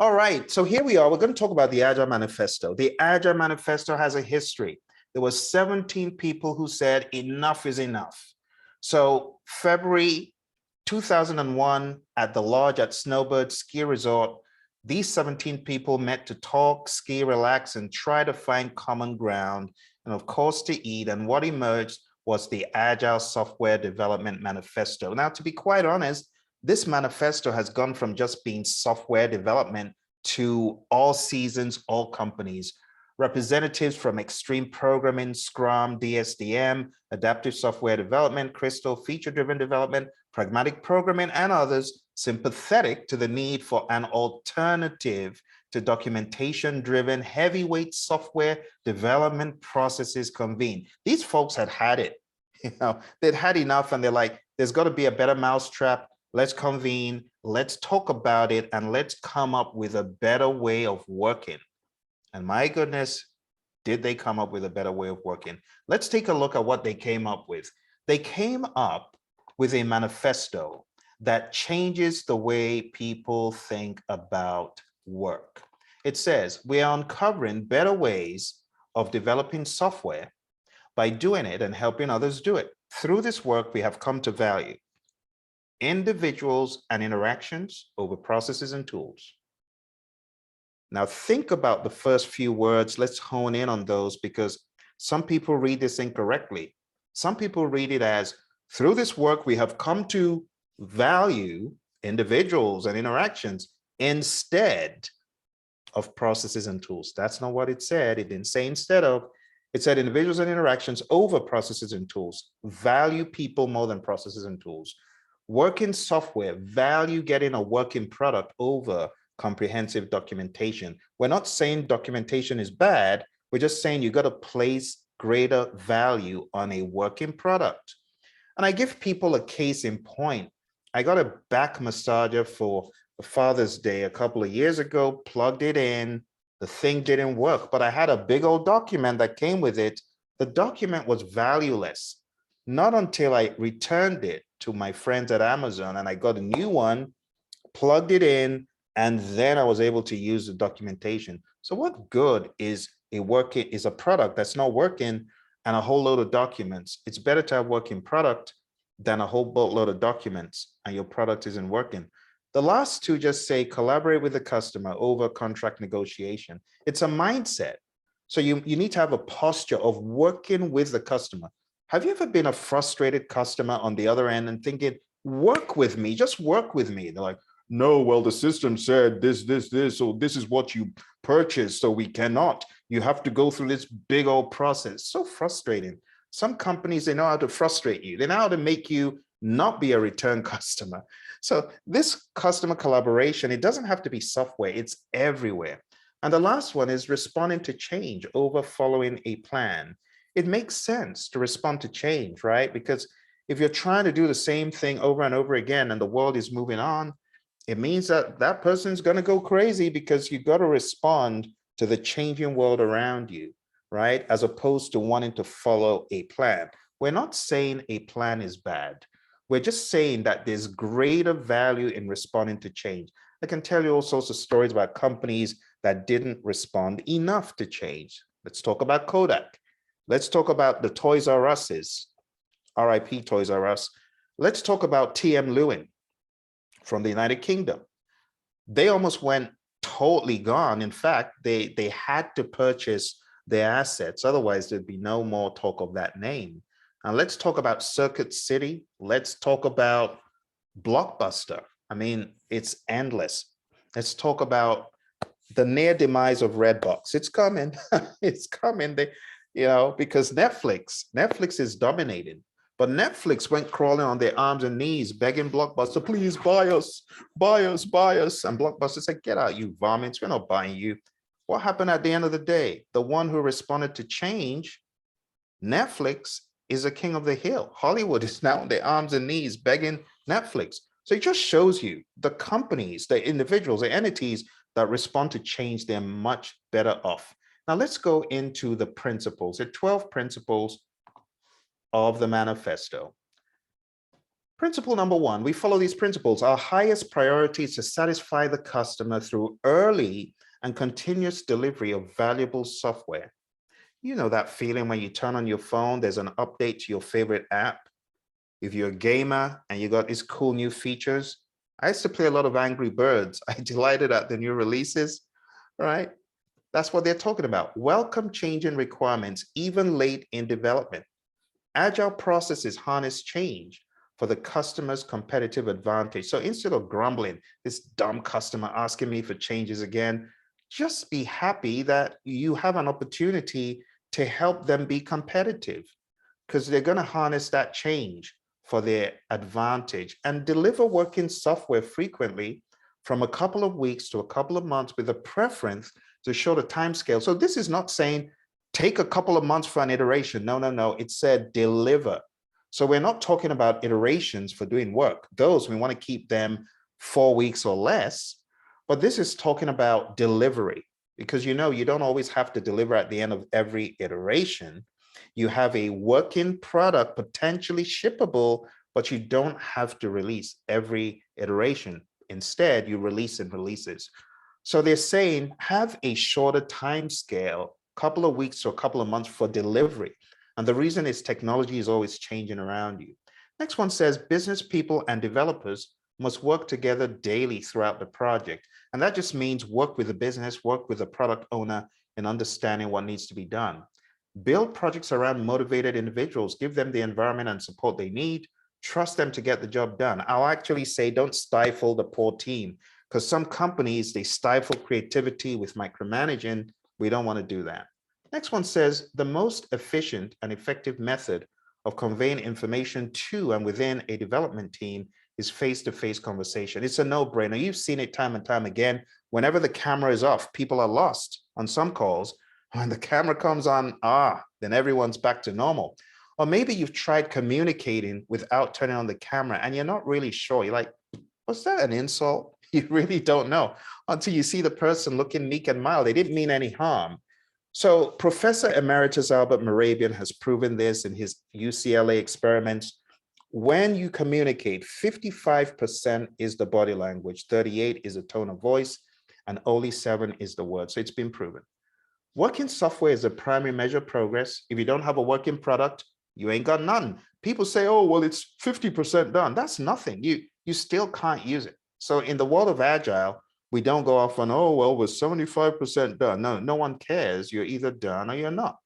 All right, so here we are. We're going to talk about the Agile Manifesto. The Agile Manifesto has a history. There were 17 people who said enough is enough. So February 2001 at the lodge at Snowbird Ski Resort, these 17 people met to talk, ski, relax, and try to find common ground, and of course to eat. And what emerged was the Agile Software Development Manifesto. Now, to be quite honest, this manifesto has gone from just being software development to all seasons, all companies. Representatives from extreme programming, Scrum, DSDM, adaptive software development, Crystal, feature-driven development, pragmatic programming, and others sympathetic to the need for an alternative to documentation-driven heavyweight software development processes convene. These folks had it. They'd had enough, and they're like, there's got to be a better mousetrap. Let's convene, let's talk about it, and let's come up with a better way of working. And my goodness, did they come up with a better way of working? Let's take a look at what they came up with. They came up with a manifesto that changes the way people think about work. It says, we are uncovering better ways of developing software by doing it and helping others do it. Through this work, we have come to value individuals and interactions over processes and tools. Now think about the first few words. Let's hone in on those because some people read this incorrectly. Some people read it as, through this work, we have come to value individuals and interactions instead of processes and tools. That's not what it said. It didn't say instead of. It said individuals and interactions over processes and tools. Value people more than processes and tools. Working software, value getting a working product over comprehensive documentation. We're not saying documentation is bad. We're just saying you got to place greater value on a working product. And I give people a case in point. I got a back massager for Father's Day a couple of years ago, plugged it in. The thing didn't work, but I had a big old document that came with it. The document was valueless. Not until I returned it to my friends at Amazon and I got a new one, plugged it in, and then I was able to use the documentation. So what good is a product that's not working and a whole load of documents? It's better to have working product than a whole boatload of documents and your product isn't working. The last two just say collaborate with the customer over contract negotiation. It's a mindset. So you need to have a posture of working with the customer. Have you ever been a frustrated customer on the other end and thinking, work with me, just work with me? They're like, no, well, the system said this, so this is what you purchased, so we cannot. You have to go through this big old process. So frustrating. Some companies, they know how to frustrate you. They know how to make you not be a return customer. So this customer collaboration, it doesn't have to be software, it's everywhere. And the last one is responding to change over following a plan. It makes sense to respond to change, right? Because if you're trying to do the same thing over and over again and the world is moving on, it means that that person's going to go crazy because you got to respond to the changing world around you, right? As opposed to wanting to follow a plan. We're not saying a plan is bad. We're just saying that there's greater value in responding to change. I can tell you all sorts of stories about companies that didn't respond enough to change. Let's talk about Kodak. Let's talk about the Toys R Us's, RIP Toys R Us. Let's talk about TM Lewin from the United Kingdom. They almost went totally gone. In fact, they had to purchase their assets. Otherwise, there'd be no more talk of that name. And let's talk about Circuit City. Let's talk about Blockbuster. I mean, it's endless. Let's talk about the near demise of Redbox. It's coming. It's coming. Because Netflix is dominating. But Netflix went crawling on their arms and knees, begging Blockbuster, please buy us, buy us, buy us. And Blockbuster said, get out, you varmints, we're not buying you. What happened at the end of the day? The one who responded to change, Netflix, is a king of the hill. Hollywood is now on their arms and knees begging Netflix. So it just shows you the companies, the individuals, the entities that respond to change, they're much better off. Now let's go into the principles. There are 12 principles of the manifesto. Principle number one, we follow these principles. Our highest priority is to satisfy the customer through early and continuous delivery of valuable software. You know that feeling when you turn on your phone, there's an update to your favorite app. If you're a gamer and you got these cool new features, I used to play a lot of Angry Birds. I delighted at the new releases, right? That's what they're talking about. Welcome changing requirements, even late in development. Agile processes harness change for the customer's competitive advantage. So instead of grumbling, this dumb customer asking me for changes again, just be happy that you have an opportunity to help them be competitive, because they're going to harness that change for their advantage and deliver working software frequently from a couple of weeks to a couple of months with a preference to show the time scale. So this is not saying take a couple of months for an iteration. No, no, no. It said deliver. So we're not talking about iterations for doing work. Those, we want to keep them 4 weeks or less. But this is talking about delivery, because you know you don't always have to deliver at the end of every iteration. You have a working product, potentially shippable, but you don't have to release every iteration. Instead, you release in releases. So they're saying have a shorter time scale, couple of weeks to a couple of months for delivery. And the reason is technology is always changing around you. Next one says business people and developers must work together daily throughout the project. And that just means work with the business, work with the product owner in understanding what needs to be done. Build projects around motivated individuals, give them the environment and support they need, trust them to get the job done. I'll actually say don't stifle the poor team, because some companies, they stifle creativity with micromanaging. We don't want to do that. Next one says the most efficient and effective method of conveying information to and within a development team is face-to-face conversation. It's a no-brainer. You've seen it time and time again. Whenever the camera is off, people are lost on some calls. When the camera comes on, then everyone's back to normal. Or maybe you've tried communicating without turning on the camera and you're not really sure. You're like, was that an insult? You really don't know until you see the person looking meek and mild. They didn't mean any harm. So Professor Emeritus Albert Mehrabian has proven this in his UCLA experiments. When you communicate, 55% is the body language, 38% is the tone of voice, and only 7% is the word. So it's been proven. Working software is the primary measure of progress. If you don't have a working product, you ain't got none. People say, oh, well, it's 50% done. That's nothing. You still can't use it. So in the world of Agile, we don't go off on, oh, well, we're 75% done. No, no one cares. You're either done or you're not.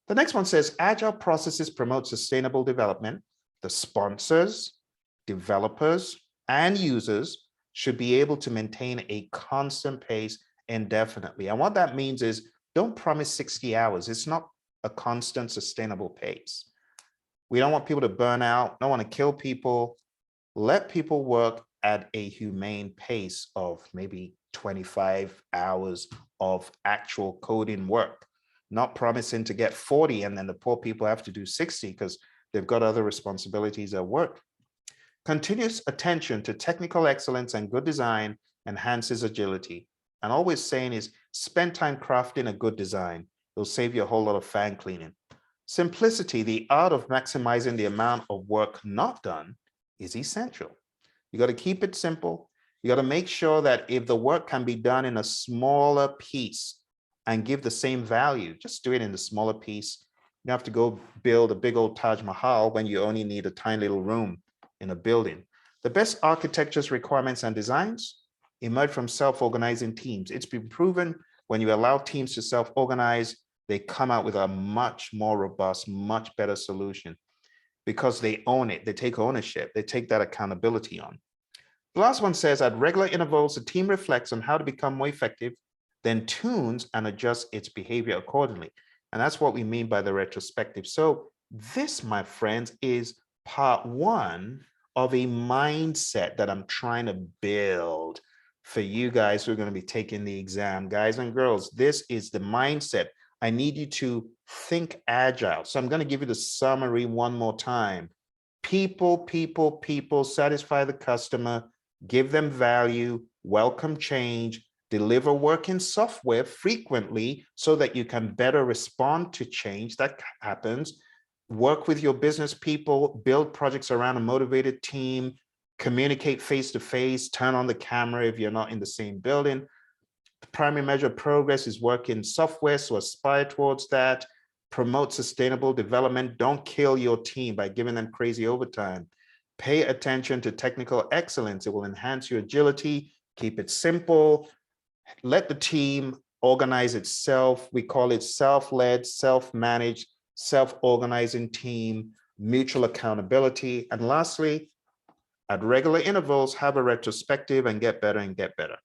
The next one says, Agile processes promote sustainable development. The sponsors, developers, and users should be able to maintain a constant pace indefinitely. And what that means is don't promise 60 hours. It's not a constant sustainable pace. We don't want people to burn out, don't want to kill people. Let people work at a humane pace of maybe 25 hours of actual coding work, not promising to get 40 and then the poor people have to do 60 because they've got other responsibilities at work. Continuous attention to technical excellence and good design enhances agility. And always saying is spend time crafting a good design. It'll save you a whole lot of fan cleaning. Simplicity, the art of maximizing the amount of work not done, is essential. You got to keep it simple. You got to make sure that if the work can be done in a smaller piece and give the same value, just do it in the smaller piece. You have to go build a big old Taj Mahal when you only need a tiny little room in a building. The best architectures, requirements, and designs emerge from self-organizing teams. It's been proven when you allow teams to self-organize, they come out with a much more robust, much better solution because they own it. They take ownership. They take that accountability on. The last one says at regular intervals, the team reflects on how to become more effective, then tunes and adjusts its behavior accordingly. And that's what we mean by the retrospective. So this, my friends, is part one of a mindset that I'm trying to build for you guys who are going to be taking the exam. Guys and girls, this is the mindset. I need you to think agile. So I'm going to give you the summary one more time. People, people, people, satisfy the customer, give them value, welcome change, deliver working software frequently so that you can better respond to change that happens, work with your business people, build projects around a motivated team, communicate face-to-face, turn on the camera if you're not in the same building. The primary measure of progress is work in software, so aspire towards that. Promote sustainable development. Don't kill your team by giving them crazy overtime. Pay attention to technical excellence. It will enhance your agility. Keep it simple. Let the team organize itself. We call it self-led, self-managed, self-organizing team, mutual accountability. And lastly, at regular intervals, have a retrospective and get better and get better.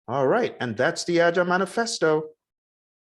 All right, and that's the Agile Manifesto.